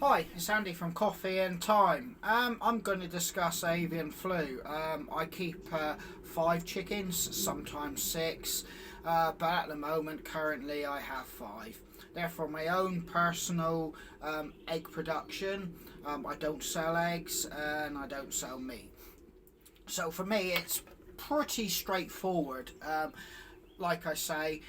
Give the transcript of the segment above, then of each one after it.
Hi, it's Andy from Coffee and Time. I'm going to discuss avian flu. I keep 5 chickens, sometimes 6, but at the moment, currently, I have 5. They're for my own personal egg production. I don't sell eggs and I don't sell meat. So for me, it's pretty straightforward. Like I say,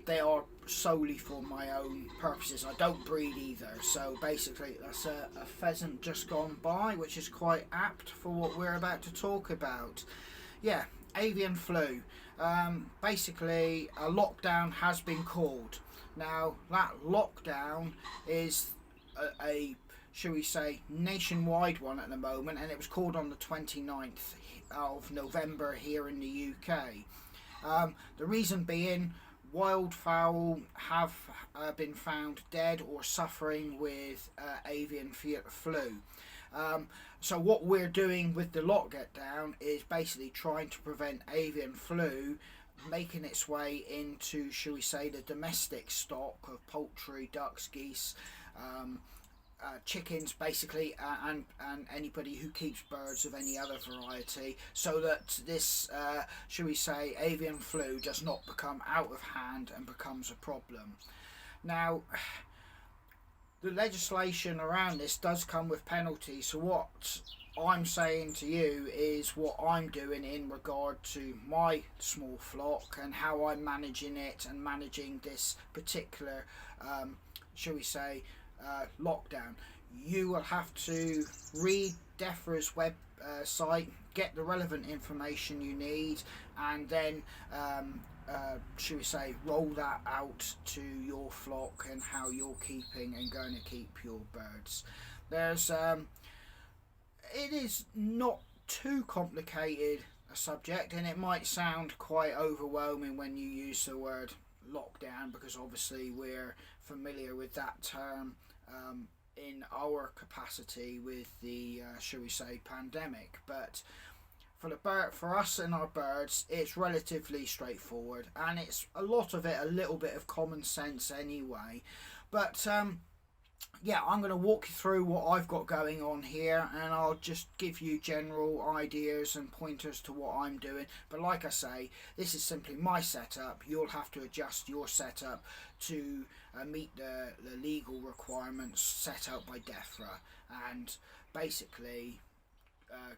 they are solely for my own purposes. I don't breed either. So basically, that's a pheasant just gone by, which is quite apt for what we're about to talk about. Yeah, avian flu. Basically, a lockdown has been called. Now, that lockdown is a shall we say, nationwide one at the moment, and it was called on the 29th of November here in the UK. The reason being, wildfowl have been found dead or suffering with avian flu. So what we're doing with the lockdown is basically trying to prevent avian flu making its way into, shall we say, the domestic stock of poultry, ducks, geese, chickens basically, and anybody who keeps birds of any other variety, so that this shall we say avian flu does not become out of hand and becomes a problem. Now, the legislation around this does come with penalties, so what I'm saying to you is what I'm doing in regard to my small flock and how I'm managing it and managing this particular shall we say lockdown. You will have to read DEFRA's web site, get the relevant information you need, and then should we say roll that out to your flock and how you're keeping and going to keep your birds. There's it is not too complicated a subject, and it might sound quite overwhelming when you use the word lockdown, because obviously we're familiar with that term in our capacity with the shall we say pandemic. But for us and our birds, it's relatively straightforward, and it's a lot of it a little bit of common sense anyway. But yeah, I'm going to walk you through what I've got going on here, and I'll just give you general ideas and pointers to what I'm doing. But like I say, this is simply my setup. You'll have to adjust your setup to meet the legal requirements set out by DEFRA, and basically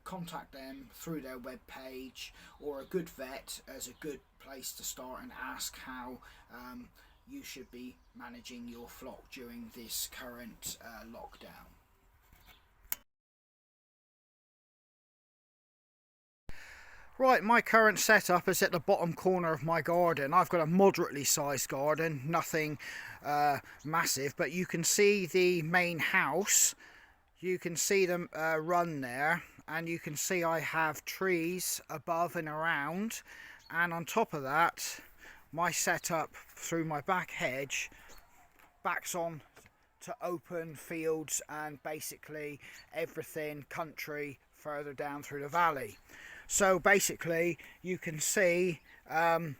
contact them through their web page, or a good vet as a good place to start and ask how you should be managing your flock during this current lockdown. Right, my current setup is at the bottom corner of my garden. I've got a moderately sized garden, nothing massive, but you can see the main house. You can see them run there, and you can see I have trees above and around, and on top of that, my setup through my back hedge backs on to open fields and basically everything country further down through the valley. So basically you can see I'm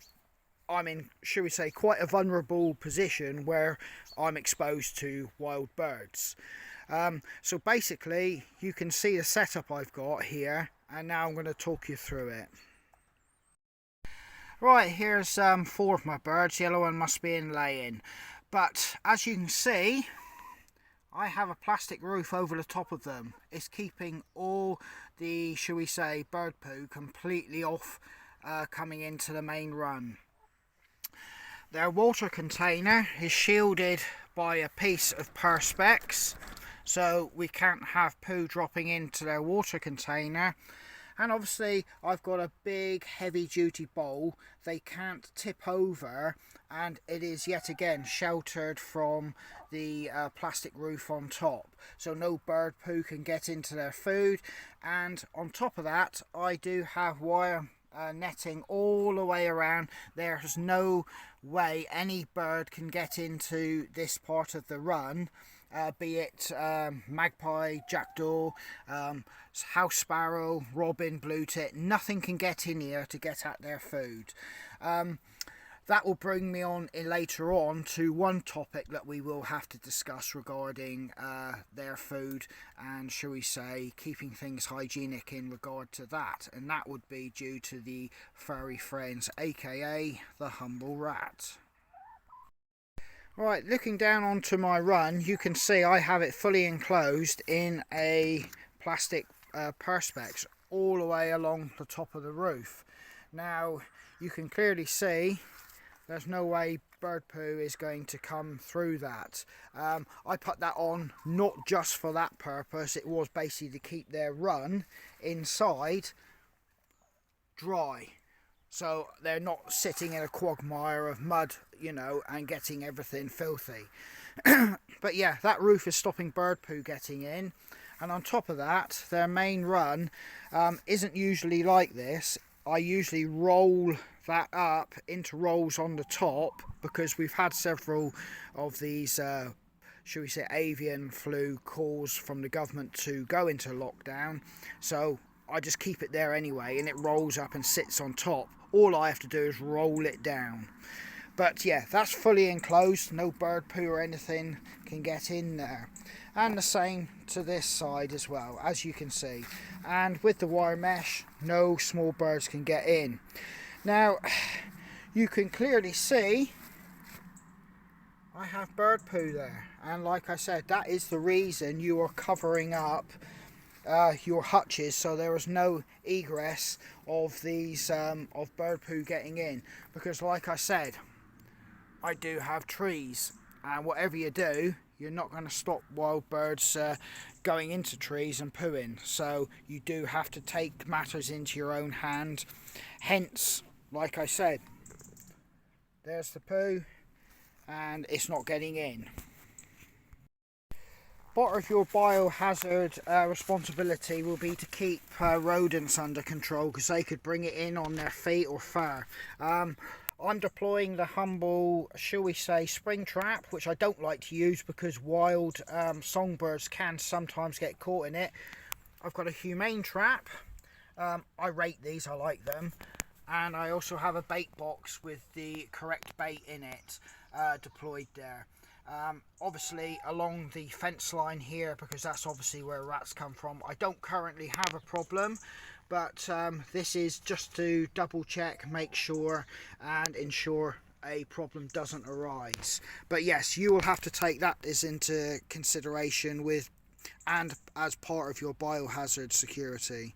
in, shall we say, quite a vulnerable position where I'm exposed to wild birds. So basically you can see the setup I've got here, and now I'm going to talk you through it. Right, here's 4 of my birds. Yellow one must be in laying. But as you can see, I have a plastic roof over the top of them. It's keeping all the, shall we say, bird poo completely off coming into the main run. Their water container is shielded by a piece of perspex, so we can't have poo dropping into their water container. And obviously I've got a big heavy duty bowl they can't tip over, and it is yet again sheltered from the plastic roof on top, so no bird poo can get into their food. And on top of that, I do have wire netting all the way around. There's no way any bird can get into this part of the run, be it magpie, jackdaw, house sparrow, robin, blue tit. Nothing can get in here to get at their food. that will bring me on later on to one topic that we will have to discuss regarding their food and, shall we say, keeping things hygienic in regard to that, and that would be due to the furry friends, aka the humble rat. Right, looking down onto my run, you can see I have it fully enclosed in a plastic perspex all the way along the top of the roof. Now you can clearly see there's no way bird poo is going to come through that. I put that on not just for that purpose, it was basically to keep their run inside dry, so they're not sitting in a quagmire of mud, you know, and getting everything filthy. But yeah, that roof is stopping bird poo getting in, and on top of that, their main run isn't usually like this. I usually roll that up into rolls on the top, because we've had several of these shall we say avian flu calls from the government to go into lockdown, so I just keep it there anyway, and it rolls up and sits on top. All I have to do is roll it down. But yeah, that's fully enclosed, no bird poo or anything can get in there. And the same to this side as well, as you can see. And with the wire mesh, no small birds can get in. Now, you can clearly see I have bird poo there. And like I said, that is the reason you are covering up your hutches, so there is no egress of these of bird poo getting in, because like I said, I do have trees, and whatever you do, you're not going to stop wild birds going into trees and pooing, so you do have to take matters into your own hand. Hence, like I said, there's the poo and it's not getting in. Part of your biohazard responsibility will be to keep rodents under control, because they could bring it in on their feet or fur. I'm deploying the humble, shall we say, spring trap, which I don't like to use because wild songbirds can sometimes get caught in it. I've got a humane trap. I rate these, I like them. And I also have a bait box with the correct bait in it deployed there. Obviously along the fence line here, because that's obviously where rats come from, I don't currently have a problem, but this is just to double check, make sure and ensure a problem doesn't arise. But yes, you will have to take that into consideration with and as part of your biohazard security.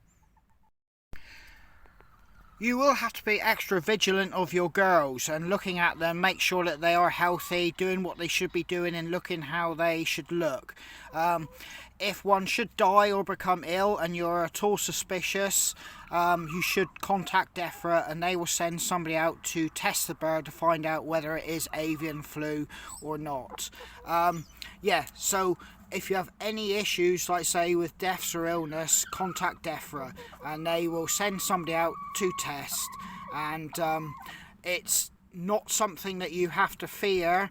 You will have to be extra vigilant of your girls and looking at them, make sure that they are healthy, doing what they should be doing and looking how they should look. If one should die or become ill and you're at all suspicious, you should contact DEFRA and they will send somebody out to test the bird to find out whether it is avian flu or not. Yeah, so if you have any issues, like say with deaths or illness, contact DEFRA and they will send somebody out to test. And it's not something that you have to fear,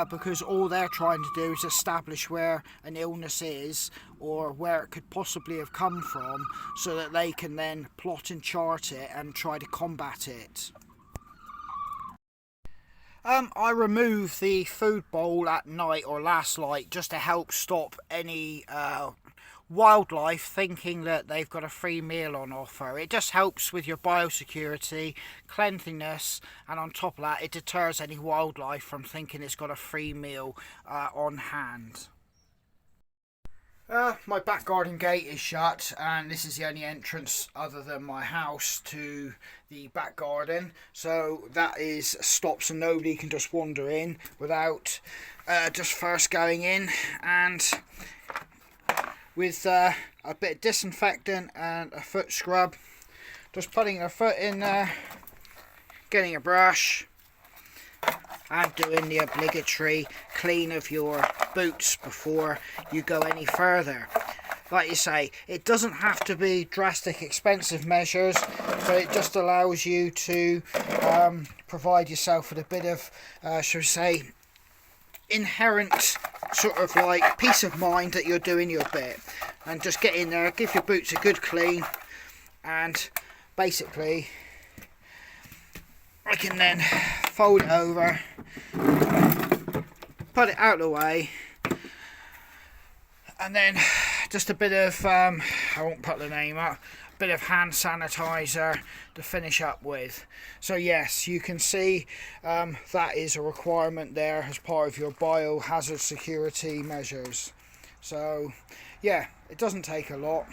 because all they're trying to do is establish where an illness is or where it could possibly have come from, so that they can then plot and chart it and try to combat it. I remove the food bowl at night or last light just to help stop any wildlife thinking that they've got a free meal on offer. It just helps with your biosecurity, cleanliness, and on top of that it deters any wildlife from thinking it's got a free meal on hand. My back garden gate is shut, and this is the only entrance other than my house to the back garden, so that is stopped so nobody can just wander in without just first going in and with a bit of disinfectant and a foot scrub, just putting a foot in there, getting a brush and doing the obligatory clean of your boots before you go any further. Like you say, it doesn't have to be drastic expensive measures, but it just allows you to provide yourself with a bit of shall we say inherent sort of like peace of mind that you're doing your bit. And just get in there, give your boots a good clean, and basically I can then fold it over, put it out of the way, and then just a bit of I won't put the name up, a bit of hand sanitizer to finish up with. So yes, you can see that is a requirement there as part of your biohazard security measures. So yeah, it doesn't take a lot.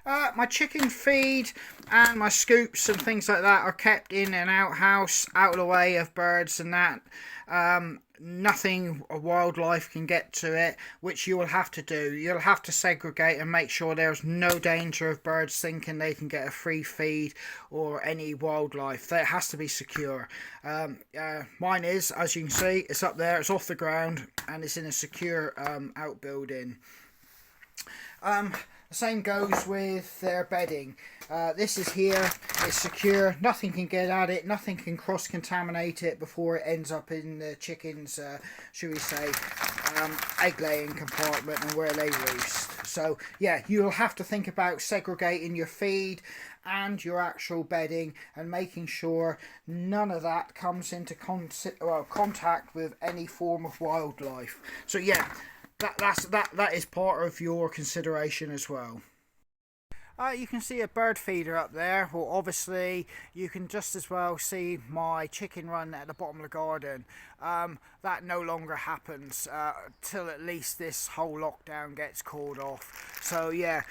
My chicken feed and my scoops and things like that are kept in an outhouse, out of the way of birds and that. Nothing wildlife can get to it, which you will have to do. You'll have to segregate and make sure there's no danger of birds thinking they can get a free feed or any wildlife. That has to be secure. Mine is, as you can see, it's up there, it's off the ground, and it's in a secure outbuilding. The same goes with their bedding. This is here, it's secure, nothing can get at it, nothing can cross-contaminate it before it ends up in the chicken's, should we say, egg-laying compartment and where they roost. So yeah, you'll have to think about segregating your feed and your actual bedding and making sure none of that comes into contact with any form of wildlife. So yeah, that is part of your consideration as well. You can see a bird feeder up there. Well, obviously you can just as well see my chicken run at the bottom of the garden. That no longer happens till at least this whole lockdown gets called off. So yeah,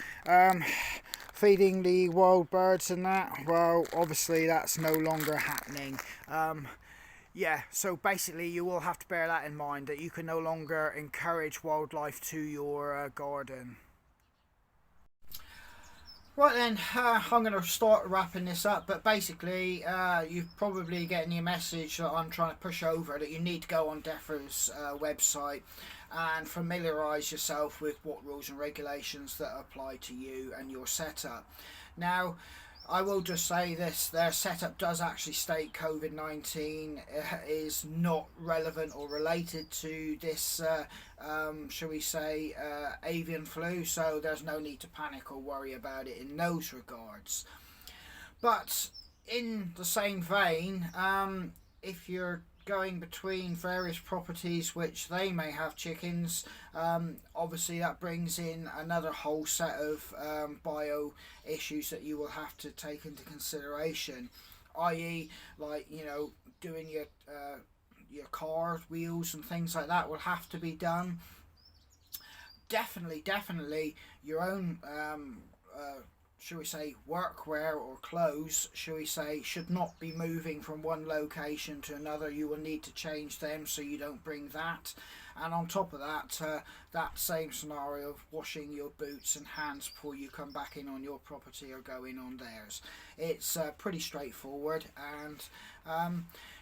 feeding the wild birds and that, well, obviously that's no longer happening. Yeah, so basically you will have to bear that in mind, that you can no longer encourage wildlife to your garden. Right then, I'm going to start wrapping this up, but basically you're probably getting your message that I'm trying to push over, that you need to go on DEFRA's website and familiarise yourself with what rules and regulations that apply to you and your setup. Now, I will just say this, their setup does actually state COVID-19 is not relevant or related to this, shall we say, avian flu, so there's no need to panic or worry about it in those regards. But in the same vein, if you're going between various properties which they may have chickens, obviously that brings in another whole set of bio issues that you will have to take into consideration, i.e. like, you know, doing your car wheels and things like that will have to be done. Definitely your own shall we say, workwear or clothes, shall we say, should not be moving from one location to another. You will need to change them so you don't bring that. And on top of that, that same scenario of washing your boots and hands before you come back in on your property or go in on theirs. It's pretty straightforward, and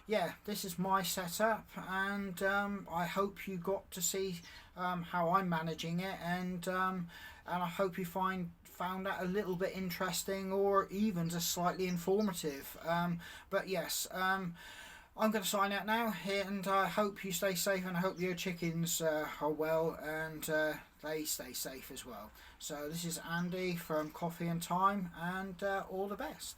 yeah, this is my setup, and I hope you got to see how I'm managing it, and I hope you found that a little bit interesting or even just slightly informative. But yes, I'm going to sign out now, and I hope you stay safe, and I hope your chickens are well, and they stay safe as well. So this is Andy from Coffee and Time, and all the best.